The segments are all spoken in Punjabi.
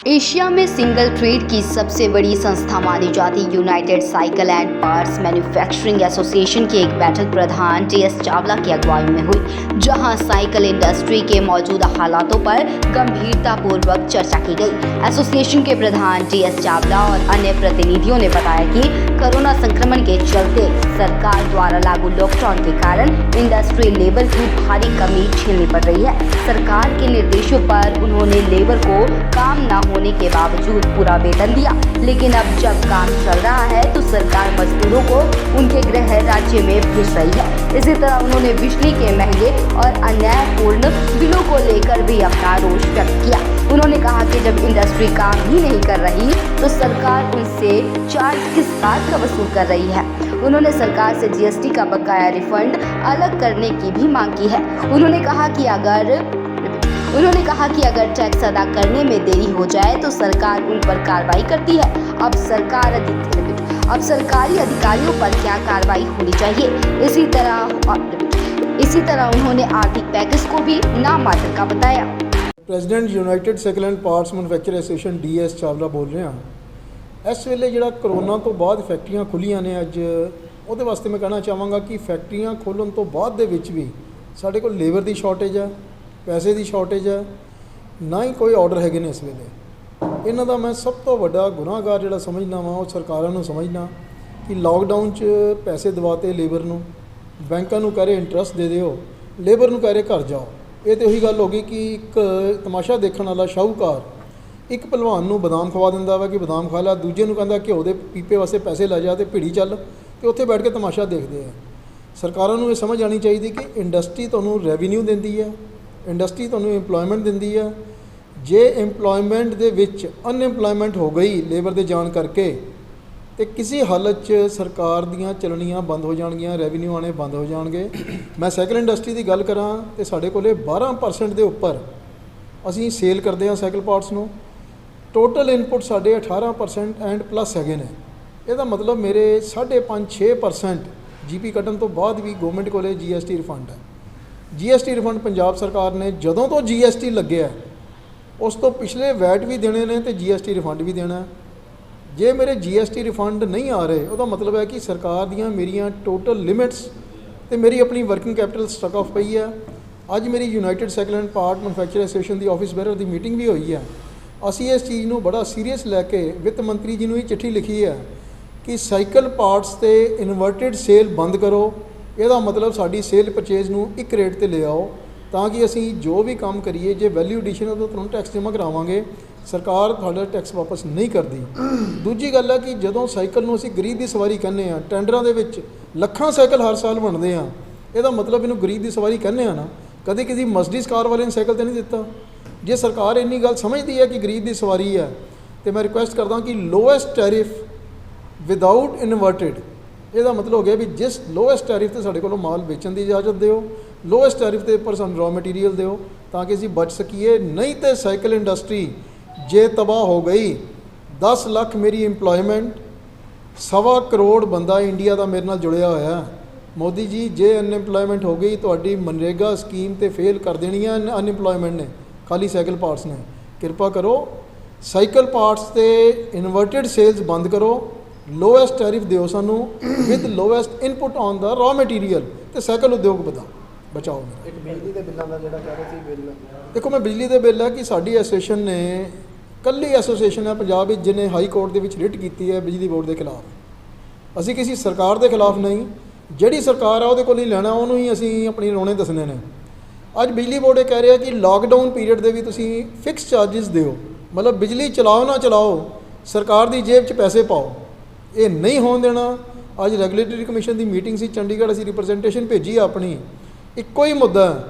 एशिया में सिंगल ट्रेड की सबसे बड़ी संस्था मानी जाती United cycle and parts manufacturing association की एक बैठक प्रधान टीएस चावला की अगुवाई में हुई, जहां साइकिल इंडस्ट्री के मौजूदा हालातों पर गंभीरतापूर्वक चर्चा की गई। एसोसिएशन के प्रधान टीएस चावला और अन्य प्रतिनिधियों ने बताया कि कोरोना संक्रमण के चलते सरकार द्वारा लागू लॉकडाउन के कारण इंडस्ट्री लेबर की भारी कमी झेलनी पड़ रही है। सरकार के निर्देशों पर उन्होंने लेबर को काम न होने के बावजूद पूरा वेतन दिया, लेकिन अब जब काम चल रहा है तो सरकार मजदूरों को उनके गृह राज्य में भेज रही है। इसी तरह उन्होंने बिजली के महंगे और अन्यायपूर्ण बिलों को लेकर भी अपना रोष व्यक्त किया। उन्होंने कहा कि जब इंडस्ट्री काम ही नहीं कर रही तो सरकार उनसे चार्ज किस बात का वसूल कर रही है। उन्होंने सरकार से जीएसटी का बकाया रिफंड अलग करने की भी मांग की है। उन्होंने कहा कि अगर टैक्स अदा करने में देरी हो जाए तो सरकार उन पर कार्रवाई करती है। अब सरकारी अधिकारियों पर क्या कार्रवाई होनी चाहिए। इसी तरह उन्होंने आर्थिक पैकेज को भी नामात्र का बताया। President United cycle and parts manufacture association DS Chawla बोल रहे हैं। इस वेले ਜਿਹੜਾ ਕਰੋਨਾ ਤੋਂ ਬਾਅਦ ਫੈਕਟਰੀਆਂ ਖੁੱਲੀਆਂ ਨੇ ਅੱਜ, ਉਹਦੇ ਵਾਸਤੇ ਮੈਂ ਕਹਿਣਾ ਚਾਹਾਂਗਾ ਕਿ ਫੈਕਟਰੀਆਂ ਖੋਲ੍ਹਣ ਤੋਂ ਬਾਅਦ ਦੇ ਵਿੱਚ ਵੀ ਸਾਡੇ ਕੋਲ ਲੇਬਰ ਦੀ ਸ਼ਾਰਟੇਜ ਹੈ, ਪੈਸੇ ਦੀ ਸ਼ਾਰਟੇਜ ਹੈ, ਨਾ ਹੀ ਕੋਈ ਆਰਡਰ ਹੈਗੇ ਨੇ। ਇਸ ਵੇਲੇ ਇਹਨਾਂ ਦਾ ਮੈਂ ਸਭ ਤੋਂ ਵੱਡਾ ਗੁਨਾਹਗਾਰ ਜਿਹੜਾ ਸਮਝਦਾ ਵਾਂ ਉਹ ਸਰਕਾਰਾਂ ਨੂੰ ਸਮਝਣਾ ਕਿ ਲਾਕਡਾਊਨ 'ਚ ਪੈਸੇ ਦਿਵਾਤੇ ਲੇਬਰ ਨੂੰ, ਬੈਂਕਾਂ ਨੂੰ ਕਹਿ ਰਹੇ ਇੰਟਰਸਟ ਦੇ ਦਿਓ, ਲੇਬਰ ਨੂੰ ਕਹਿ ਰਹੇ ਘਰ ਜਾਓ। ਇਹ ਤਾਂ ਉਹੀ ਗੱਲ ਹੋ ਗਈ ਕਿ ਇੱਕ ਤਮਾਸ਼ਾ ਦੇਖਣ ਵਾਲਾ ਸ਼ਾਹੂਕਾਰ ਇੱਕ ਭਲਵਾਨ ਨੂੰ ਬਦਾਮ ਖਵਾ ਦਿੰਦਾ ਵਾ ਕਿ ਬਦਾਮ ਖਾ ਲੈ, ਦੂਜੇ ਨੂੰ ਕਹਿੰਦਾ ਘਿਓ ਦੇ ਪੀਪੇ ਵਾਸਤੇ ਪੈਸੇ ਲੈ ਜਾ ਤੇ ਭੀੜੀ ਚੱਲ, ਤੇ ਉੱਥੇ ਬੈਠ ਕੇ ਤਮਾਸ਼ਾ ਦੇਖਦੇ ਆ। ਸਰਕਾਰਾਂ ਨੂੰ ਇਹ ਸਮਝ ਆਉਣੀ ਚਾਹੀਦੀ ਕਿ ਇੰਡਸਟਰੀ ਤੁਹਾਨੂੰ ਰੈਵਨਿਊ ਦਿੰਦੀ ਹੈ, ਇੰਡਸਟਰੀ ਤੁਹਾਨੂੰ ਇੰਪਲੋਇਮੈਂਟ ਦਿੰਦੀ ਹੈ। ਜੇ ਇੰਪਲੋਇਮੈਂਟ ਦੇ ਵਿੱਚ ਅਨਇੰਪਲੋਇਮੈਂਟ ਹੋ ਗਈ ਲੇਬਰ ਦੇ ਜਾਣ ਕਰਕੇ ਤੇ ਕਿਸੇ ਹਾਲਤ 'ਚ ਸਰਕਾਰ ਦੀਆਂ ਚਲਣੀਆਂ ਬੰਦ ਹੋ ਜਾਣਗੀਆਂ, ਰੈਵਨਿਊ ਆਉਣੇ ਬੰਦ ਹੋ ਜਾਣਗੇ। ਮੈਂ ਸਾਈਕਲ ਇੰਡਸਟਰੀ ਦੀ ਗੱਲ ਕਰਾਂ ਤੇ ਸਾਡੇ ਕੋਲੇ 12% ਦੇ ਉੱਪਰ ਅਸੀਂ ਸੇਲ ਕਰਦੇ ਹਾਂ ਸਾਈਕਲ ਪਾਰਟਸ ਨੂੰ। ਟੋਟਲ ਇਨਪੁਟ ਸਾਡੇ 18% ਐਂਡ ਪਲੱਸ ਹੈਗੇ ਨੇ। ਇਹਦਾ ਮਤਲਬ ਮੇਰੇ 5.5-6% ਜੀਪੀ ਕੱਟਣ ਤੋਂ ਬਾਅਦ ਵੀ ਗਵਰਨਮੈਂਟ ਕੋਲੇ ਜੀਐਸਟੀ ਰਿਫੰਡ ਹੈ। ਜੀਐਸਟੀ ਰਿਫੰਡ ਪੰਜਾਬ ਸਰਕਾਰ ਨੇ ਜਦੋਂ ਤੋਂ ਜੀਐਸਟੀ ਲੱਗਿਆ ਉਸ ਤੋਂ ਪਿਛਲੇ ਵੈਟ ਵੀ ਦੇਣੇ ਨੇ ਤੇ ਜੀਐਸਟੀ ਰਿਫੰਡ ਵੀ ਦੇਣਾ। ਜੇ ਮੇਰੇ ਜੀਐਸਟੀ ਰਿਫੰਡ ਨਹੀਂ ਆ ਰਹੇ ਉਹਦਾ ਮਤਲਬ ਹੈ ਕਿ ਸਰਕਾਰ ਦੀਆਂ ਮੇਰੀਆਂ ਟੋਟਲ ਲਿਮਿਟਸ ਤੇ ਮੇਰੀ ਆਪਣੀ ਵਰਕਿੰਗ ਕੈਪੀਟਲ ਸਟਕ ਆਫ ਪਈ ਹੈ। ਅੱਜ ਮੇਰੀ United cycle and part manufacture association the office bear the meeting ਵੀ ਹੋਈ ਹੈ। ਅਸੀਂ ਇਸ ਚੀਜ਼ ਨੂੰ ਬੜਾ ਸੀਰੀਅਸ ਲੈ ਕੇ ਵਿੱਤ ਮੰਤਰੀ ਜੀ ਨੂੰ ਹੀ ਚਿੱਠੀ ਲਿਖੀ ਹੈ ਕਿ ਸਾਈਕਲ ਪਾਰਟਸ ਤੇ ਇਨਵਰਟਿਡ ਸੇਲ ਬੰਦ ਕਰੋ। ਇਹਦਾ ਮਤਲਬ ਸਾਡੀ ਸੇਲ ਪਰਚੇਜ਼ ਨੂੰ ਇੱਕ ਰੇਟ ਤੇ ਲੈ ਆਓ ਤਾਂ ਕਿ ਅਸੀਂ ਜੋ ਵੀ ਕੰਮ ਕਰੀਏ ਜੇ ਵੈਲਿਊ ਐਡੀਸ਼ਨ ਉਹਦਾ ਤੁਹਾਨੂੰ ਟੈਕਸ ਜਮ੍ਹਾਂ ਕਰਾਵਾਂਗੇ, ਸਰਕਾਰ ਤੁਹਾਡਾ ਟੈਕਸ ਵਾਪਸ ਨਹੀਂ ਕਰਦੀ। ਦੂਜੀ ਗੱਲ ਹੈ ਕਿ ਜਦੋਂ ਸਾਈਕਲ ਨੂੰ ਅਸੀਂ ਗਰੀਬ ਦੀ ਸਵਾਰੀ ਕਹਿੰਦੇ ਹਾਂ, ਟੈਂਡਰਾਂ ਦੇ ਵਿੱਚ ਲੱਖਾਂ ਸਾਈਕਲ ਹਰ ਸਾਲ ਬਣਦੇ ਆ, ਇਹਦਾ ਮਤਲਬ ਇਹਨੂੰ ਗਰੀਬ ਦੀ ਸਵਾਰੀ ਕਹਿੰਦੇ ਆ ਨਾ। ਕਦੇ ਕਿਸੇ ਮਰਸੀਡੀਜ਼ ਕਾਰ ਵਾਲੇ ਨੇ ਸਾਈਕਲ ਤੇ ਨਹੀਂ ਦਿੱਤਾ। ਜੇ ਸਰਕਾਰ ਇੰਨੀ ਗੱਲ ਸਮਝਦੀ ਹੈ ਕਿ ਗਰੀਬ ਦੀ ਸਵਾਰੀ ਹੈ ਤੇ ਮੈਂ ਰਿਕੁਐਸਟ ਕਰਦਾ ਕਿ ਲੋਐਸਟ ਟੈਰਿਫ ਵਿਦਆਊਟ ਇਨਵਰਟਿਡ, ਇਹਦਾ ਮਤਲਬ ਹੋ ਗਿਆ ਵੀ ਜਿਸ ਲੋਐਸਟ ਟੈਰਿਫ 'ਤੇ ਸਾਡੇ ਕੋਲੋਂ ਮਾਲ ਵੇਚਣ ਦੀ ਇਜਾਜ਼ਤ ਦਿਓ, ਲੋਐਸਟ ਟੈਰਿਫ ਦੇ ਉੱਪਰ ਸਾਨੂੰ ਰॉ ਮਟੀਰੀਅਲ ਦਿਓ ਤਾਂ ਕਿ ਅਸੀਂ ਬਚ ਸਕੀਏ। ਨਹੀਂ ਤਾਂ ਸਾਈਕਲ ਇੰਡਸਟਰੀ ਜੇ ਤਬਾਹ ਹੋ ਗਈ, 10 ਲੱਖ ਮੇਰੀ ਇੰਪਲੋਇਮੈਂਟ, 1.25 ਕਰੋੜ ਬੰਦਾ ਇੰਡੀਆ ਦਾ ਮੇਰੇ ਨਾਲ ਜੁੜਿਆ ਹੋਇਆ। ਮੋਦੀ ਜੀ ਜੇ ਅਨਇੰਪਲੋਇਮੈਂਟ ਹੋ ਗਈ ਤੁਹਾਡੀ ਮਨਰੇਗਾ ਸਕੀਮ ਤੇ ਫੇਲ ਕਰ ਦੇਣੀ ਹੈ ਅਨਇੰਪਲੋਇਮੈਂਟ ਨੇ, ਖਾਲੀ ਸਾਈਕਲ ਪਾਰਟਸ ਨੇ। ਕਿਰਪਾ ਕਰੋ ਸਾਈਕਲ ਪਾਰਟਸ ਤੇ ਇਨਵਰਟਿਡ ਸੇਲਸ ਬੰਦ ਕਰੋ, ਲੋਐਸਟ ਟੈਰਿਫ ਦਿਓ ਸਾਨੂੰ with lowest input on the raw material ਤੇ ਸਾਈਕਲ ਉਦਯੋਗ ਬਚਾਓ। ਇੱਕ ਬਿਜਲੀ ਦੇ ਬਿੱਲਾਂ ਦਾ ਜਿਹੜਾ ਕਹਿ ਰਹੇ ਸੀ ਬਿੱਲ, ਦੇਖੋ ਮੈਂ ਬਿਜਲੀ ਦੇ ਬਿੱਲ ਹੈ ਕਿ ਸਾਡੀ ਐਸੋਸੀਏਸ਼ਨ ਨੇ ਕੱਲੀ ਐਸੋਸੀਏਸ਼ਨ ਹੈ ਪੰਜਾਬ ਵਿੱਚ ਜਿਹਨੇ ਹਾਈ ਕੋਰਟ ਦੇ ਵਿੱਚ ਰਿਟ ਕੀਤੀ ਹੈ ਬਿਜਲੀ ਬੋਰਡ ਦੇ ਖਿਲਾਫ। ਅਸੀਂ ਕਿਸੇ ਸਰਕਾਰ ਦੇ ਖਿਲਾਫ ਨਹੀਂ, ਜਿਹੜੀ ਸਰਕਾਰ ਆ ਉਹਦੇ ਕੋਲ ਹੀ ਲੈਣਾ, ਉਹਨੂੰ ਹੀ ਅਸੀਂ ਆਪਣੀ ਰੋਣੇ ਦੱਸਣੇ ਨੇ। ਅੱਜ ਬਿਜਲੀ ਬੋਰਡ ਇਹ ਕਹਿ ਰਿਹਾ ਕਿ ਲਾਕਡਾਊਨ ਪੀਰੀਅਡ ਦੇ ਵੀ ਤੁਸੀਂ ਫਿਕਸ ਚਾਰਜਿਸ ਦਿਓ, ਮਤਲਬ ਬਿਜਲੀ ਚਲਾਓ ਨਾ ਚਲਾਓ ਸਰਕਾਰ ਦੀ ਜੇਬ 'ਚ ਪੈਸੇ ਪਾਓ। ਇਹ ਨਹੀਂ ਹੋਣ ਦੇਣਾ। ਅੱਜ ਰੈਗੂਲੇਟਰੀ ਕਮਿਸ਼ਨ ਦੀ ਮੀਟਿੰਗ ਸੀ ਚੰਡੀਗੜ੍ਹ, ਅਸੀਂ ਰਿਪਰੈਜ਼ੈਂਟੇਸ਼ਨ ਭੇਜੀ ਆਪਣੀ। ਇੱਕੋ ਹੀ ਮੁੱਦਾ,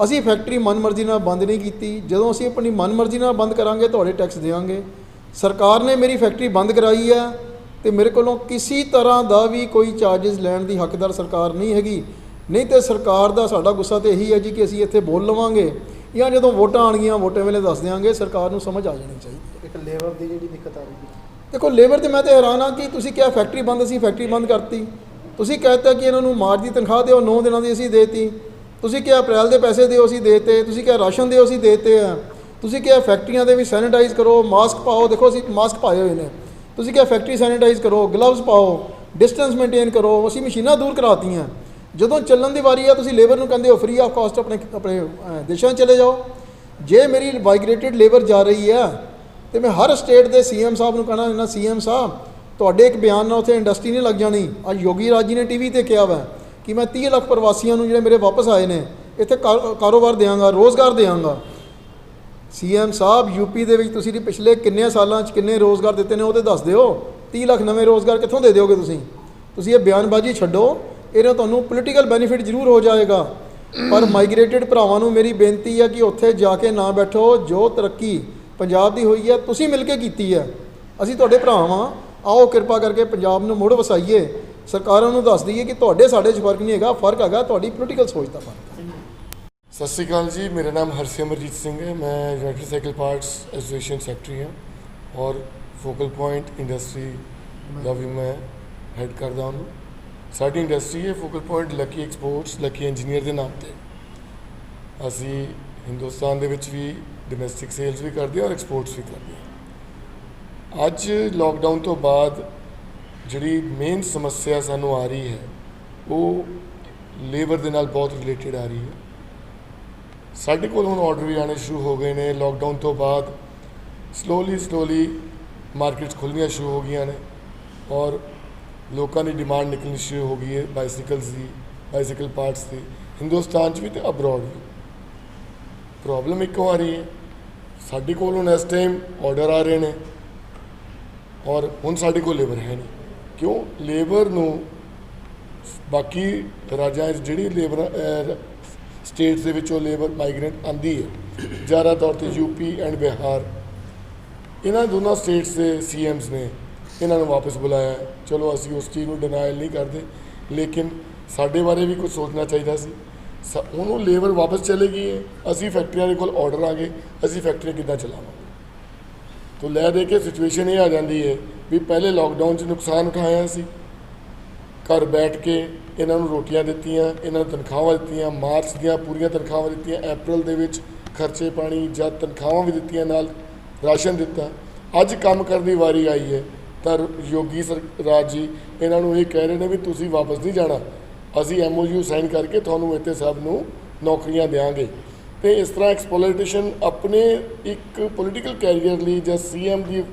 ਅਸੀਂ ਫੈਕਟਰੀ ਮਨਮਰਜ਼ੀ ਨਾਲ ਬੰਦ ਨਹੀਂ ਕੀਤੀ। ਜਦੋਂ ਅਸੀਂ ਆਪਣੀ ਮਨਮਰਜ਼ੀ ਨਾਲ ਬੰਦ ਕਰਾਂਗੇ ਤੁਹਾਡੇ ਟੈਕਸ ਦੇਵਾਂਗੇ। ਸਰਕਾਰ ਨੇ ਮੇਰੀ ਫੈਕਟਰੀ ਬੰਦ ਕਰਾਈ ਹੈ ਤੇ ਮੇਰੇ ਕੋਲੋਂ ਕਿਸੇ ਤਰ੍ਹਾਂ ਦਾ ਵੀ ਕੋਈ ਚਾਰਜਿਸ ਲੈਣ ਦੀ ਹੱਕਦਾਰ ਸਰਕਾਰ ਨਹੀਂ ਹੈਗੀ। ਨਹੀਂ ਤਾਂ ਸਰਕਾਰ ਦਾ ਸਾਡਾ ਗੁੱਸਾ ਤਾਂ ਇਹੀ ਹੈ ਜੀ ਕਿ ਅਸੀਂ ਇੱਥੇ ਬੋਲ ਲਵਾਂਗੇ ਜਾਂ ਜਦੋਂ ਵੋਟਾਂ ਆਉਣਗੀਆਂ ਵੋਟਾਂ ਵੇਲੇ ਦੱਸ ਦਿਆਂਗੇ। ਸਰਕਾਰ ਨੂੰ ਸਮਝ ਆ ਜਾਣੀ ਚਾਹੀਦੀ। ਇੱਕ ਲੇਬਰ ਦੀ ਜਿਹੜੀ ਦਿੱਕਤ ਆ ਰਹੀ ਹੈ, ਦੇਖੋ ਲੇਬਰ 'ਤੇ ਮੈਂ ਤਾਂ ਹੈਰਾਨ ਹਾਂ ਕਿ ਤੁਸੀਂ ਕਿਹਾ ਫੈਕਟਰੀ ਬੰਦ, ਅਸੀਂ ਫੈਕਟਰੀ ਬੰਦ ਕਰਤੀ। ਤੁਸੀਂ ਕਹਿ ਦਿੱਤਾ ਕਿ ਇਹਨਾਂ ਨੂੰ ਮਾਰਚ ਦੀ ਤਨਖਾਹ ਦਿਓ, 9 ਦਿਨਾਂ ਦੀ ਅਸੀਂ ਦੇਤੀ। ਤੁਸੀਂ ਕਿਹਾ ਅਪ੍ਰੈਲ ਦੇ ਪੈਸੇ ਦਿਓ, ਅਸੀਂ ਦੇਤੇ। ਤੁਸੀਂ ਕਿਹਾ ਰਾਸ਼ਨ ਦਿਓ, ਅਸੀਂ ਦੇਤੇ ਆ। ਤੁਸੀਂ ਕਿਹਾ ਫੈਕਟਰੀਆਂ ਦੇ ਵੀ ਸੈਨੀਟਾਈਜ਼ ਕਰੋ, ਮਾਸਕ ਪਾਓ। ਦੇਖੋ ਅਸੀਂ ਮਾਸਕ ਪਾਏ ਹੋਏ ਨੇ। ਤੁਸੀਂ ਕਿਹਾ ਫੈਕਟਰੀ ਸੈਨੀਟਾਈਜ਼ ਕਰੋ, ਗਲਵਜ਼ ਪਾਓ, ਡਿਸਟੈਂਸ ਮੇਨਟੇਨ ਕਰੋ। ਅਸੀਂ ਮਸ਼ੀਨਾਂ ਦੂਰ ਕਰਾਤੀਆਂ। ਜਦੋਂ ਚੱਲਣ ਦੀ ਵਾਰੀ ਆ ਤੁਸੀਂ ਲੇਬਰ ਨੂੰ ਕਹਿੰਦੇ ਹੋ ਫ੍ਰੀ ਆਫ ਕਾਸਟ ਆਪਣੇ ਦੇਸ਼ਾਂ 'ਚ ਚਲੇ ਜਾਓ। ਜੇ ਮੇਰੀ ਮਾਈਗ੍ਰੇਟਿਡ ਲੇਬਰ ਜਾ ਰਹੀ ਆ ਤੇ ਮੈਂ ਹਰ ਸਟੇਟ ਦੇ ਸੀਐਮ ਸਾਹਿਬ ਨੂੰ ਕਹਿਣਾ ਇਹਨਾਂ ਸੀਐਮ ਸਾਹਿਬ ਤੁਹਾਡੇ ਇੱਕ ਬਿਆਨ ਨਾਲ ਉੱਥੇ ਇੰਡਸਟਰੀ ਨਹੀਂ ਲੱਗ ਜਾਣੀ। ਅੱਜ ਯੋਗੀ ਰਾਜ ਜੀ ਨੇ ਟੀਵੀ ਤੇ ਕਿਹਾ ਵਾ ਕਿ ਮੈਂ 30 ਲੱਖ ਪ੍ਰਵਾਸੀਆਂ ਨੂੰ ਜਿਹੜੇ ਮੇਰੇ ਵਾਪਸ ਆਏ ਨੇ ਇੱਥੇ ਕਾਰੋਬਾਰ ਦਿਆਂਗਾ, ਰੋਜ਼ਗਾਰ ਦਿਆਂਗਾ। ਸੀਐਮ ਸਾਹਿਬ ਯੂਪੀ ਦੇ ਵਿੱਚ ਤੁਸੀਂ ਪਿਛਲੇ ਕਿੰਨੇ ਸਾਲਾਂ 'ਚ ਕਿੰਨੇ ਰੋਜ਼ਗਾਰ ਦਿੱਤੇ ਨੇ ਉਹ ਤਾਂ ਦੱਸ ਦਿਓ। 30 ਲੱਖ ਨਵੇਂ ਰੋਜ਼ਗਾਰ ਕਿੱਥੋਂ ਦੇ ਦਿਓਗੇ ਤੁਸੀਂ? ਤੁਸੀਂ ਇਹ ਬਿਆਨਬਾਜ਼ੀ ਛੱਡੋ। ਇਹਦਾ ਤੁਹਾਨੂੰ ਪੋਲੀਟੀਕਲ ਬੈਨੀਫਿਟ ਜ਼ਰੂਰ ਹੋ ਜਾਏਗਾ, ਪਰ ਮਾਈਗ੍ਰੇਟਿਡ ਭਰਾਵਾਂ ਨੂੰ ਮੇਰੀ ਬੇਨਤੀ ਹੈ ਕਿ ਉੱਥੇ ਜਾ ਕੇ ਨਾ ਬੈਠੋ। ਜੋ ਤਰੱਕੀ ਪੰਜਾਬ ਦੀ ਹੋਈ ਹੈ ਤੁਸੀਂ ਮਿਲ ਕੇ ਕੀਤੀ ਹੈ। ਅਸੀਂ ਤੁਹਾਡੇ ਭਰਾ ਹਾਂ। ਆਓ ਕਿਰਪਾ ਕਰਕੇ ਪੰਜਾਬ ਨੂੰ ਮੁੜ ਵਸਾਈਏ। ਸਰਕਾਰਾਂ ਨੂੰ ਦੱਸ ਦਈਏ ਕਿ ਤੁਹਾਡੇ ਸਾਡੇ 'ਚ ਫਰਕ ਨਹੀਂ ਹੈਗਾ, ਫਰਕ ਹੈਗਾ ਤੁਹਾਡੀ ਪੋਲੀਟੀਕਲ ਸੋਚ ਦਾ ਫਰਕ। ਸਤਿ ਸ਼੍ਰੀ ਅਕਾਲ ਜੀ, ਮੇਰਾ ਨਾਮ ਹਰਸਿਮਰਜੀਤ ਸਿੰਘ ਹੈ। ਮੈਂ United cycle parts association secretary ਹਾਂ ਔਰ ਫੋਕਲ ਪੁਆਇੰਟ ਇੰਡਸਟਰੀ ਦਾ ਵੀ ਮੈਂ ਹੈਡ ਕਰਦਾ ਹਾਂ। ਸਾਡੀ ਇੰਡਸਟਰੀ ਹੈ focal point Lucky exports, Lucky engineer ਦੇ ਨਾਮ ਤੇ। ਅਸੀਂ ਹਿੰਦੁਸਤਾਨ ਦੇ ਵਿੱਚ ਵੀ ਡੋਮੈਸਟਿਕ ਸੇਲਸ ਵੀ ਕਰਦੇ ਹਾਂ ਔਰ ਐਕਸਪੋਰਟਸ ਵੀ ਕਰਦੇ ਹਾਂ। ਅੱਜ ਲੋਕਡਾਊਨ ਤੋਂ ਬਾਅਦ ਜਿਹੜੀ ਮੇਨ ਸਮੱਸਿਆ ਸਾਨੂੰ ਆ ਰਹੀ ਹੈ ਉਹ ਲੇਬਰ ਦੇ ਨਾਲ ਬਹੁਤ ਰਿਲੇਟਡ ਆ ਰਹੀ ਹੈ। ਸਾਡੇ ਕੋਲ ਹੁਣ ਆਰਡਰ ਵੀ ਆਉਣੇ ਸ਼ੁਰੂ ਹੋ ਗਏ ਨੇ। ਲੋਕਡਾਊਨ ਤੋਂ ਬਾਅਦ ਸਲੋਲੀ ਮਾਰਕੀਟਸ ਖੁੱਲ੍ਹਣੀਆਂ ਸ਼ੁਰੂ ਹੋ ਗਈਆਂ ਨੇ ਔਰ ਲੋਕਾਂ ਦੀ ਡਿਮਾਂਡ ਨਿਕਲਣੀ ਸ਼ੁਰੂ ਹੋ ਗਈ ਹੈ ਬਾਈਸਿਕਲਸ ਦੀ, ਬਾਈਸਿਕਲ ਪਾਰਟਸ ਦੀ, ਹਿੰਦੁਸਤਾਨ 'ਚ ਵੀ ਅਤੇ ਅਬਰੋਡ ਵੀ। ਪ੍ਰੋਬਲਮ ਇੱਕੋ ਆ ਰਹੀ ਹੈ, ਸਾਡੇ ਕੋਲ ਹੁਣ ਇਸ ਟਾਈਮ ਆਰਡਰ ਆ ਰਹੇ ਨੇ ਔਰ ਹੁਣ ਸਾਡੇ ਕੋਲ ਲੇਬਰ ਹੈ ਨਹੀਂ। ਕਿਉਂ? ਲੇਬਰ ਨੂੰ ਬਾਕੀ ਰਾਜਾਂ 'ਚ ਜਿਹੜੀ ਲੇਬਰ ਸਟੇਟਸ ਦੇ ਵਿੱਚੋਂ ਲੇਬਰ ਮਾਈਗ੍ਰੇਟ ਆਉਂਦੀ ਹੈ, ਜ਼ਿਆਦਾ ਤੌਰ 'ਤੇ ਯੂਪੀ ਐਂਡ ਬਿਹਾਰ, ਇਹਨਾਂ ਦੋਨਾਂ ਸਟੇਟਸ ਦੇ ਸੀਐਮਸ ਨੇ ਇਹਨਾਂ ਨੂੰ ਵਾਪਸ ਬੁਲਾਇਆ। ਚਲੋ ਅਸੀਂ ਉਸ ਚੀਜ਼ ਨੂੰ ਡਿਨਾਇਲ ਨਹੀਂ ਕਰਦੇ, ਲੇਕਿਨ ਸਾਡੇ ਬਾਰੇ ਵੀ ਕੁਝ ਸੋਚਣਾ ਚਾਹੀਦਾ ਸੀ। ਉਹਨੂੰ ਲੇਬਰ ਵਾਪਸ ਚਲੇ ਗਈ ਹੈ, ਅਸੀਂ ਫੈਕਟਰੀਆਂ ਦੇ ਕੋਲ ਆਰਡਰ ਆ ਗਏ, ਅਸੀਂ ਫੈਕਟਰੀਆਂ ਕਿੱਦਾਂ ਚਲਾਵਾਂਗੇ? ਤੋ ਲੈ ਦੇ ਕੇ ਸਿਚੁਏਸ਼ਨ ਇਹ ਆ ਜਾਂਦੀ ਹੈ ਵੀ ਪਹਿਲੇ ਲੋਕਡਾਊਨ 'ਚ ਨੁਕਸਾਨ ਉਠਾਇਆ ਸੀ, ਘਰ ਬੈਠ ਕੇ ਇਹਨਾਂ ਨੂੰ ਰੋਟੀਆਂ ਦਿੱਤੀਆਂ, ਇਹਨਾਂ ਨੂੰ ਤਨਖਾਹਾਂ ਦਿੱਤੀਆਂ, ਮਾਰਚ ਦੀਆਂ ਪੂਰੀਆਂ ਤਨਖਾਹਾਂ ਦਿੱਤੀਆਂ, ਅਪ੍ਰੈਲ ਦੇ ਵਿੱਚ ਖਰਚੇ ਪਾਣੀ ਜਦ ਤਨਖਾਹਾਂ ਵੀ ਦਿੱਤੀਆਂ, ਨਾਲ ਰਾਸ਼ਨ ਦਿੱਤਾ। ਅੱਜ ਕੰਮ ਕਰਨ ਦੀ ਵਾਰੀ ਆਈ ਹੈ ਤਾਂ ਯੋਗੀ ਰਾਜ ਜੀ ਇਹਨਾਂ ਨੂੰ ਇਹ ਕਹਿ ਰਹੇ ਨੇ ਵੀ ਤੁਸੀਂ ਵਾਪਸ ਨਹੀਂ ਜਾਣਾ, ਅਸੀਂ MOU ਸਾਈਨ ਕਰਕੇ ਤੁਹਾਨੂੰ ਇੱਥੇ ਸਭ ਨੂੰ ਨੌਕਰੀਆਂ ਦਿਆਂਗੇ। ਅਤੇ ਇਸ ਤਰ੍ਹਾਂ ਐਕਸਪਲੋਇਟੇਸ਼ਨ ਆਪਣੇ ਇੱਕ ਪੋਲੀਟੀਕਲ ਕੈਰੀਅਰ ਲਈ ਜਾਂ CM ਦੀ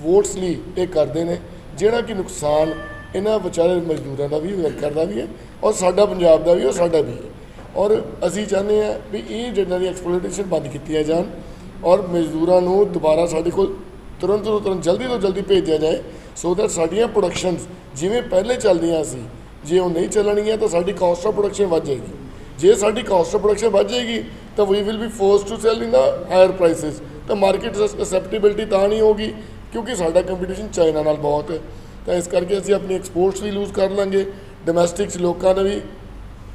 ਵੋਟਸ ਲਈ ਇਹ ਕਰਦੇ ਨੇ, ਜਿਹੜਾ ਕਿ ਨੁਕਸਾਨ ਇਹਨਾਂ ਵਿਚਾਰੇ ਮਜ਼ਦੂਰਾਂ ਦਾ ਵੀ, ਵਰਕਰ ਦਾ ਵੀ ਹੈ ਔਰ ਸਾਡਾ ਪੰਜਾਬ ਦਾ ਵੀ ਔਰ ਸਾਡਾ ਵੀ ਹੈ। ਔਰ ਅਸੀਂ ਚਾਹੁੰਦੇ ਹਾਂ ਵੀ ਇਹ ਜਿਨ੍ਹਾਂ ਦੀ ਐਕਸਪਲੋਇਟੇਸ਼ਨ ਬੰਦ ਕੀਤੀਆਂ ਜਾਣ ਔਰ ਮਜ਼ਦੂਰਾਂ ਨੂੰ ਦੁਬਾਰਾ ਸਾਡੇ ਕੋਲ ਤੁਰੰਤ ਤੋਂ ਤੁਰੰਤ ਜਲਦੀ ਤੋਂ ਜਲਦੀ ਭੇਜਿਆ ਜਾਏ, ਸੋ ਦੈਟ ਸਾਡੀਆਂ ਪ੍ਰੋਡਕਸ਼ਨਸ ਜਿਵੇਂ ਪਹਿਲੇ ਚੱਲਦੀਆਂ ਸੀ, ਜੇ ਉਹ ਨਹੀਂ ਚੱਲਣਗੀਆਂ ਤਾਂ ਸਾਡੀ ਕਾਸਟ ਆਫ ਪ੍ਰੋਡਕਸ਼ਨ ਵੱਧ ਜਾਏਗੀ। ਜੇ ਸਾਡੀ ਕਾਸਟ ਆਫ ਪ੍ਰੋਡਕਸ਼ਨ ਵੱਧ ਜਾਏਗੀ ਤਾਂ we will be forced to sell in the higher prices. ਤਾਂ ਮਾਰਕੀਟ ਅਸੈਪਟੇਬਿਲਿਟੀ ਤਾਂ ਨਹੀਂ ਹੋਗੀ ਕਿਉਂਕਿ ਸਾਡਾ ਕੰਪੀਟੀਸ਼ਨ ਚਾਈਨਾ ਨਾਲ ਬਹੁਤ ਹੈ। ਤਾਂ ਇਸ ਕਰਕੇ ਅਸੀਂ ਆਪਣੀ ਐਕਸਪੋਰਟਸ ਵੀ ਲੂਜ਼ ਕਰ ਲਾਂਗੇ, ਡੋਮੈਸਟਿਕ 'ਚ ਲੋਕਾਂ ਦਾ ਵੀ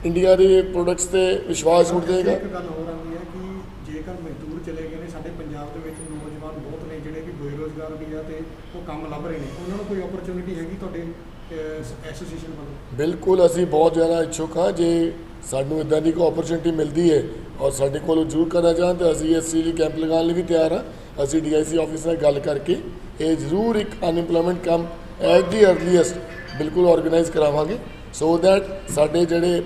ਇੰਡੀਆ ਦੇ ਪ੍ਰੋਡਕਟਸ 'ਤੇ ਵਿਸ਼ਵਾਸ ਉੱਠ ਜਾਏਗਾ। ਇੱਕ ਗੱਲ ਹੋਰ ਆਉਂਦੀ ਹੈ ਕਿ ਜੇਕਰ ਮਜ਼ਦੂਰ ਚਲੇ ਗਏ ਨੇ, ਸਾਡੇ ਪੰਜਾਬ ਦੇ ਵਿੱਚ ਨੌਜਵਾਨ ਬਹੁਤ ਨੇ ਜਿਹੜੇ ਕਿ ਬੇਰੁਜ਼ਗਾਰ ਵੀ ਆ ਅਤੇ ਉਹ ਕੰਮ ਲੱਭ ਰਹੇ ਨੇ, ਉਹਨਾਂ ਨੂੰ ਕੋਈ ਓਪਰਚੁਨਿਟੀ ਹੈਗੀ ਤੁਹਾਡੇ ਐਸੋਸੀਏਸ਼ਨ ਵੱਲੋਂ? ਬਿਲਕੁਲ, ਅਸੀਂ ਬਹੁਤ ਜ਼ਿਆਦਾ ਇੱਛੁਕ ਹਾਂ। ਜੇ ਸਾਨੂੰ ਇੱਦਾਂ ਦੀ ਕੋਈ ਓਪਰਚੁਨਿਟੀ ਮਿਲਦੀ ਹੈ ਔਰ ਸਾਡੇ ਕੋਲ ਜ਼ਰੂਰ ਕਰਨਾ ਚਾਹੁਣ ਤਾਂ ਅਸੀਂ ਇਸ ਚੀਜ਼ ਲਈ ਕੈਂਪ ਲਗਾਉਣ ਲਈ ਵੀ ਤਿਆਰ ਹਾਂ। ਅਸੀਂ DIC ਆਫਿਸ ਨਾਲ ਗੱਲ ਕਰਕੇ ਇਹ ਜ਼ਰੂਰ ਇੱਕ ਅਨਇੰਪਲੋਇਮੈਂਟ ਕੈਂਪ ਐਟ ਦੀ ਅਰਲੀਐਸਟ ਬਿਲਕੁਲ ਆਰਗੇਨਾਈਜ਼ ਕਰਾਵਾਂਗੇ, ਸੋ ਦੈਟ ਸਾਡੇ ਜਿਹੜੇ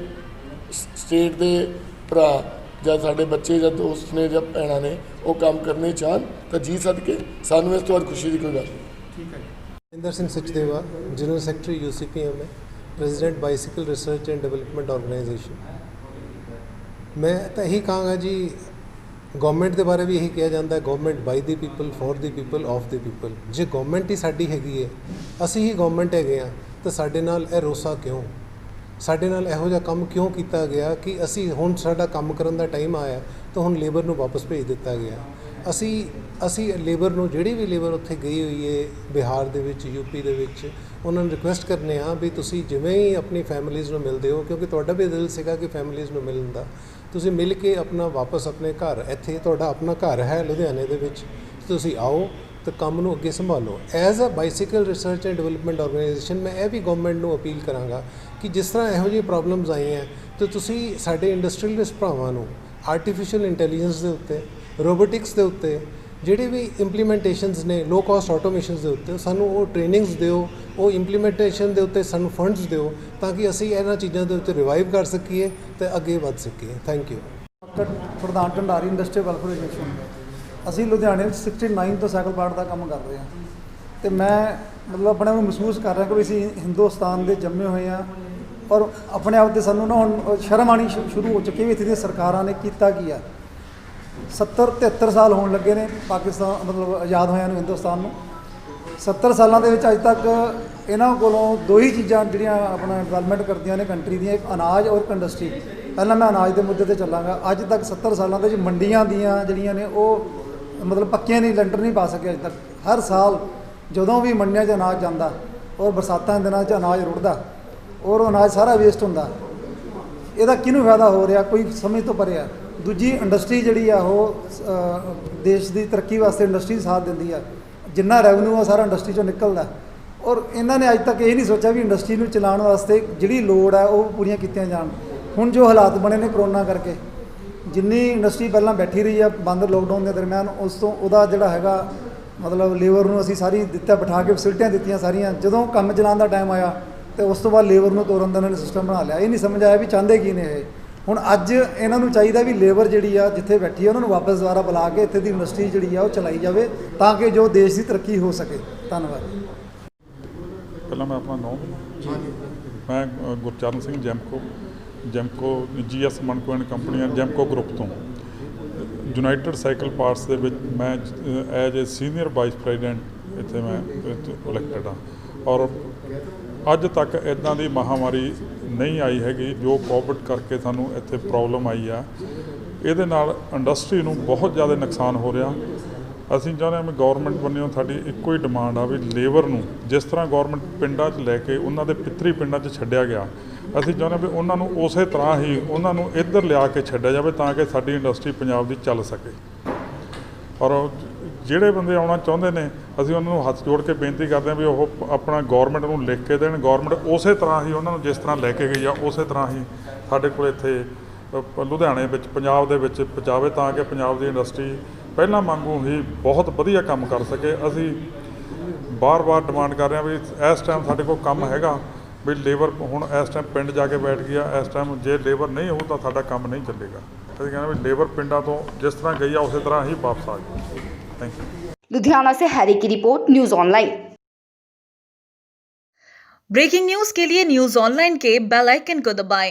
ਸਟੇਟ ਦੇ ਭਰਾ ਜਾਂ ਸਾਡੇ ਬੱਚੇ ਜਾਂ ਦੋਸਤ ਨੇ ਜਾਂ ਭੈਣਾਂ ਨੇ ਉਹ ਕੰਮ ਕਰਨੇ ਚਾਹਣ ਤਾਂ ਜੀ ਸਦਕੇ ਸਾਨੂੰ ਇਸ ਤੋਂ ਵੱਧ ਖੁਸ਼ੀ ਦੀ ਕੋਈ ਗੱਲ ਨਹੀਂ। ਠੀਕ ਹੈ। Inder Singh Sachdeva, general secretary UCPM है, president bicycle research and development organisation. मैं तो यही कहांगा जी, गवर्नमेंट के बारे भी यही कहा जाता है, government by the people, for the people, of the people. जे गवर्नमेंट ही साडी हैगी है, असी ही गवर्नमेंट हैगे हाँ, तो साडे नाल यह रोसा क्यों, साडे नाल इहो जिहा काम क्यों किया गया कि असी हुण साडा काम करन दा टाइम आया तो हुण लेबर नूं वापस भेज दिता गया। ਅਸੀਂ ਲੇਬਰ ਨੂੰ, ਜਿਹੜੀ ਵੀ ਲੇਬਰ ਉੱਥੇ ਗਈ ਹੋਈ ਹੈ ਬਿਹਾਰ ਦੇ ਵਿੱਚ, ਯੂਪੀ ਦੇ ਵਿੱਚ, ਉਹਨਾਂ ਨੂੰ ਰਿਕੁਐਸਟ ਕਰਨੇ ਆ ਵੀ ਤੁਸੀਂ ਜਿਵੇਂ ਹੀ ਆਪਣੀ ਫੈਮਿਲੀਜ਼ ਨੂੰ ਮਿਲਦੇ ਹੋ, ਕਿਉਂਕਿ ਤੁਹਾਡਾ ਵੀ ਦਿਲ ਸੀਗਾ ਕਿ ਫੈਮਿਲੀਜ਼ ਨੂੰ ਮਿਲਣ ਦਾ, ਤੁਸੀਂ ਮਿਲ ਕੇ ਆਪਣਾ ਵਾਪਸ ਆਪਣੇ ਘਰ, ਇੱਥੇ ਤੁਹਾਡਾ ਆਪਣਾ ਘਰ ਹੈ ਲੁਧਿਆਣੇ ਦੇ ਵਿੱਚ, ਤੁਸੀਂ ਆਓ ਅਤੇ ਕੰਮ ਨੂੰ ਅੱਗੇ ਸੰਭਾਲੋ। As a bicycle research and development organisation ਮੈਂ ਇਹ ਵੀ ਗਵਰਨਮੈਂਟ ਨੂੰ ਅਪੀਲ ਕਰਾਂਗਾ ਕਿ ਜਿਸ ਤਰ੍ਹਾਂ ਇਹੋ ਜਿਹੀ ਪ੍ਰੋਬਲਮਸ ਆਈਆਂ ਤਾਂ ਤੁਸੀਂ ਸਾਡੇ ਇੰਡਸਟਰੀਅਲਿਸਟ ਭਰਾਵਾਂ ਨੂੰ ਆਰਟੀਫਿਸ਼ੀਅਲ ਇੰਟੈਲੀਜੈਂਸ ਦੇ ਉੱਤੇ ਰੋਬੋਟਿਕਸ ਦੇ ਉੱਤੇ ਜਿਹੜੇ ਵੀ ਇੰਪਲੀਮੈਂਟੇਸ਼ਨਸ ਨੇ ਲੋ ਕਾਸਟ ਆਟੋਮੇਸ਼ਨਸ ਦੇ ਉੱਤੇ ਸਾਨੂੰ ਉਹ ਟ੍ਰੇਨਿੰਗਸ ਦਿਓ, ਉਹ ਇੰਪਲੀਮੈਂਟੇਸ਼ਨ ਦੇ ਉੱਤੇ ਸਾਨੂੰ ਫੰਡਸ ਦਿਓ ਤਾਂ ਕਿ ਅਸੀਂ ਇਹਨਾਂ ਚੀਜ਼ਾਂ ਦੇ ਉੱਤੇ ਰਿਵਾਈਵ ਕਰ ਸਕੀਏ ਤੇ ਅੱਗੇ ਵੱਧ ਸਕੀਏ। Thank you. ਪ੍ਰਧਾਨ ਢੰਡਾਰੀ ਇੰਡਸਟਰੀ ਵੈਲਫੇਅਰ ਐਸੋਸੀਏਸ਼ਨ। ਅਸੀਂ ਲੁਧਿਆਣੇ ਵਿੱਚ 69 ਤੋਂ ਸਾਈਕਲ ਪਾਰਟ ਦਾ ਕੰਮ ਕਰ ਰਹੇ ਹਾਂ ਤੇ ਮੈਂ ਮਤਲਬ ਆਪਣੇ ਨੂੰ ਮਹਿਸੂਸ ਕਰ ਰਿਹਾ ਕਿ ਅਸੀਂ ਹਿੰਦੁਸਤਾਨ ਦੇ ਜੰਮੇ ਹੋਏ ਹਾਂ ਔਰ ਆਪਣੇ ਆਪ ਤੇ ਸਾਨੂੰ ਨਾ ਹੁਣ ਸ਼ਰਮ ਆਉਣੀ ਸ਼ੁਰੂ ਹੋ ਚੁੱਕੀ ਵੀ ਇੱਥੇ ਦੀਆਂ ਸਰਕਾਰਾਂ ਨੇ ਕੀਤਾ ਕੀ ਆ। 73 ਸਾਲ ਹੋਣ ਲੱਗੇ ਨੇ ਪਾਕਿਸਤਾਨ ਮਤਲਬ ਆਜ਼ਾਦ ਹੋਇਆਂ ਨੂੰ, ਹਿੰਦੁਸਤਾਨ ਨੂੰ। 70 ਸਾਲਾਂ ਦੇ ਵਿੱਚ ਅੱਜ ਤੱਕ ਇਹਨਾਂ ਕੋਲੋਂ ਦੋ ਹੀ ਚੀਜ਼ਾਂ ਜਿਹੜੀਆਂ ਆਪਣਾ ਡਿਵੈਲਪਮੈਂਟ ਕਰਦੀਆਂ ਨੇ ਕੰਟਰੀ ਦੀਆਂ, ਇੱਕ ਅਨਾਜ ਔਰ ਇੰਡਸਟਰੀ। ਪਹਿਲਾਂ ਮੈਂ ਅਨਾਜ ਦੇ ਮੁੱਦੇ ਤੇ ਚੱਲਾਂਗਾ। ਅੱਜ ਤੱਕ 70 ਸਾਲਾਂ ਦੇ ਵਿੱਚ ਮੰਡੀਆਂ ਦੀਆਂ ਜਿਹੜੀਆਂ ਨੇ ਉਹ ਮਤਲਬ ਪੱਕੀਆਂ ਨਹੀਂ, ਲੈਂਟਰ ਨਹੀਂ ਪਾ ਸਕੇ ਅੱਜ ਤੱਕ। ਹਰ ਸਾਲ ਜਦੋਂ ਵੀ ਮੰਡੀਆਂ 'ਚ ਅਨਾਜ ਜਾਂਦਾ ਔਰ ਬਰਸਾਤਾਂ ਦੇ ਦਿਨਾਂ 'ਚ ਅਨਾਜ ਰੁੜਦਾ ਔਰ ਅਨਾਜ ਸਾਰਾ ਵੇਸਟ ਹੁੰਦਾ। ਇਹਦਾ ਕਿਹਨੂੰ ਫਾਇਦਾ ਹੋ ਰਿਹਾ? ਕੋਈ ਸਮਝ ਤੋਂ ਪਰੇ ਆ। ਦੂਜੀ ਇੰਡਸਟਰੀ ਜਿਹੜੀ ਆ ਉਹ ਦੇਸ਼ ਦੀ ਤਰੱਕੀ ਵਾਸਤੇ ਇੰਡਸਟਰੀ ਸਾਥ ਦਿੰਦੀ ਆ। ਜਿੰਨਾ ਰੈਵਨਿਊ ਆ ਸਾਰਾ ਇੰਡਸਟਰੀ 'ਚੋਂ ਨਿਕਲਦਾ ਔਰ ਇਹਨਾਂ ਨੇ ਅੱਜ ਤੱਕ ਇਹ ਨਹੀਂ ਸੋਚਿਆ ਵੀ ਇੰਡਸਟਰੀ ਨੂੰ ਚਲਾਉਣ ਵਾਸਤੇ ਜਿਹੜੀ ਲੋੜ ਹੈ ਉਹ ਪੂਰੀਆਂ ਕੀਤੀਆਂ ਜਾਣ। ਹੁਣ ਜੋ ਹਾਲਾਤ ਬਣੇ ਨੇ ਕਰੋਨਾ ਕਰਕੇ, ਜਿੰਨੀ ਇੰਡਸਟਰੀ ਪਹਿਲਾਂ ਬੈਠੀ ਰਹੀ ਆ ਬੰਦ ਲੋਕਡਾਊਨ ਦੇ ਦਰਮਿਆਨ, ਉਸ ਤੋਂ ਉਹਦਾ ਜਿਹੜਾ ਹੈਗਾ ਮਤਲਬ ਲੇਬਰ ਨੂੰ ਅਸੀਂ ਸਾਰੀ ਦਿੱਤਾ, ਬਿਠਾ ਕੇ ਫੈਸਿਲਿਟੀਆਂ ਦਿੱਤੀਆਂ ਸਾਰੀਆਂ। ਜਦੋਂ ਕੰਮ ਚਲਾਉਣ ਦਾ ਟਾਈਮ ਆਇਆ ਤੇ ਉਸ ਤੋਂ ਬਾਅਦ ਲੇਬਰ ਨੂੰ ਤੋਰਨ ਦਾ ਇਹਨਾਂ ਨੇ ਸਿਸਟਮ ਬਣਾ ਲਿਆ। ਇਹ ਨਹੀਂ ਸਮਝ ਆਇਆ ਵੀ ਚਾਹੁੰਦੇ ਕੀ ਨੇ ਇਹ। ਹੁਣ ਅੱਜ ਇਹਨਾਂ ਨੂੰ ਚਾਹੀਦਾ ਵੀ ਲੇਬਰ ਜਿਹੜੀ ਆ ਜਿੱਥੇ ਬੈਠੀ ਆ ਉਹਨਾਂ ਨੂੰ ਵਾਪਸ ਦੁਬਾਰਾ ਬੁਲਾ ਕੇ ਇੱਥੇ ਦੀ ਇੰਡਸਟਰੀ ਜਿਹੜੀ ਆ ਉਹ ਚਲਾਈ ਜਾਵੇ ਤਾਂ ਕਿ ਜੋ ਦੇਸ਼ ਦੀ ਤਰੱਕੀ ਹੋ ਸਕੇ। ਧੰਨਵਾਦ। ਪਹਿਲਾਂ ਮੈਂ ਆਪਣਾ ਨਾਮ ਮੈਂ Gurcharan Singh Jamco GS Manco and company Jamco group ਤੋਂ ਯੂਨਾਈਟਿਡ ਸਾਈਕਲ ਪਾਰਟਸ ਦੇ ਵਿੱਚ ਮੈਂ as a senior vice president ਇੱਥੇ ਮੈਂ ਇਲੈਕਟਡ ਹਾਂ। ਔਰ ਅੱਜ ਤੱਕ ਇੱਦਾਂ ਦੀ ਮਹਾਂਮਾਰੀ ਨਹੀਂ ਆਈ ਹੈਗੀ ਜੋ ਕੋਵਿਡ ਕਰਕੇ ਸਾਨੂੰ ਇੱਥੇ ਪ੍ਰੋਬਲਮ ਆਈ ਆ। ਇਹਦੇ ਨਾਲ ਇੰਡਸਟਰੀ ਨੂੰ ਬਹੁਤ ਜ਼ਿਆਦਾ ਨੁਕਸਾਨ ਹੋ ਰਿਹਾ। ਅਸੀਂ ਚਾਹੁੰਦੇ ਹਾਂ ਵੀ ਗੌਰਮੈਂਟ ਵੱਲੋਂ ਸਾਡੀ ਇੱਕੋ ਹੀ ਡਿਮਾਂਡ ਆ ਵੀ ਲੇਬਰ ਨੂੰ ਜਿਸ ਤਰ੍ਹਾਂ ਗੌਰਮੈਂਟ ਪਿੰਡਾਂ 'ਚ ਲੈ ਕੇ ਉਹਨਾਂ ਦੇ ਪਿੱਤਰੀ ਪਿੰਡਾਂ 'ਚ ਛੱਡਿਆ ਗਿਆ, ਅਸੀਂ ਚਾਹੁੰਦੇ ਵੀ ਉਹਨਾਂ ਨੂੰ ਉਸੇ ਤਰ੍ਹਾਂ ਹੀ ਉਹਨਾਂ ਨੂੰ ਇੱਧਰ ਲਿਆ ਕੇ ਛੱਡਿਆ ਜਾਵੇ ਤਾਂ ਕਿ ਸਾਡੀ ਇੰਡਸਟਰੀ ਪੰਜਾਬ ਦੀ ਚੱਲ ਸਕੇ। ਔਰ ਜਿਹੜੇ ਬੰਦੇ ਆਉਣਾ ਚਾਹੁੰਦੇ ਨੇ ਅਸੀਂ ਉਹਨਾਂ ਨੂੰ ਹੱਥ ਜੋੜ ਕੇ ਬੇਨਤੀ ਕਰਦੇ ਹਾਂ ਵੀ ਉਹ ਆਪਣਾ ਗੌਰਮੈਂਟ ਨੂੰ ਲਿਖ ਕੇ ਦੇਣ। ਗੌਰਮੈਂਟ ਉਸੇ ਤਰ੍ਹਾਂ ਹੀ ਉਹਨਾਂ ਨੂੰ ਜਿਸ ਤਰ੍ਹਾਂ ਲੈ ਕੇ ਗਈ ਆ ਉਸੇ ਤਰ੍ਹਾਂ ਹੀ ਸਾਡੇ ਕੋਲ ਇੱਥੇ ਲੁਧਿਆਣੇ ਵਿੱਚ ਪੰਜਾਬ ਦੇ ਵਿੱਚ ਪਹੁੰਚਾਵੇ ਤਾਂ ਕਿ ਪੰਜਾਬ ਦੀ ਇੰਡਸਟਰੀ ਪਹਿਲਾਂ ਵਾਂਗੂ ਹੀ ਬਹੁਤ ਵਧੀਆ ਕੰਮ ਕਰ ਸਕੇ। ਅਸੀਂ ਬਾਰ-ਬਾਰ ਡਿਮਾਂਡ ਕਰ ਰਹੇ ਹਾਂ ਵੀ ਇਸ ਟਾਈਮ ਸਾਡੇ ਕੋਲ ਕੰਮ ਹੈਗਾ ਵੀ ਲੇਬਰ ਹੁਣ ਇਸ ਟਾਈਮ ਪਿੰਡ ਜਾ ਕੇ ਬੈਠ ਗਿਆ। ਇਸ ਟਾਈਮ ਜੇ ਲੇਬਰ ਨਹੀਂ ਹੋਊ ਤਾਂ ਸਾਡਾ ਕੰਮ ਨਹੀਂ ਚੱਲੇਗਾ। ਅਸੀਂ ਕਹਿੰਦੇ ਵੀ ਲੇਬਰ ਪਿੰਡਾਂ ਤੋਂ ਜਿਸ ਤਰ੍ਹਾਂ ਗਈ ਆ ਉਸੇ ਤਰ੍ਹਾਂ ਹੀ ਵਾਪਸ ਆ ਜਾਏ। Thank you. लुधियाना से हैरी की report, news online. Breaking news के लिए न्यूज ऑनलाइन के बेल आइकन को दबाएं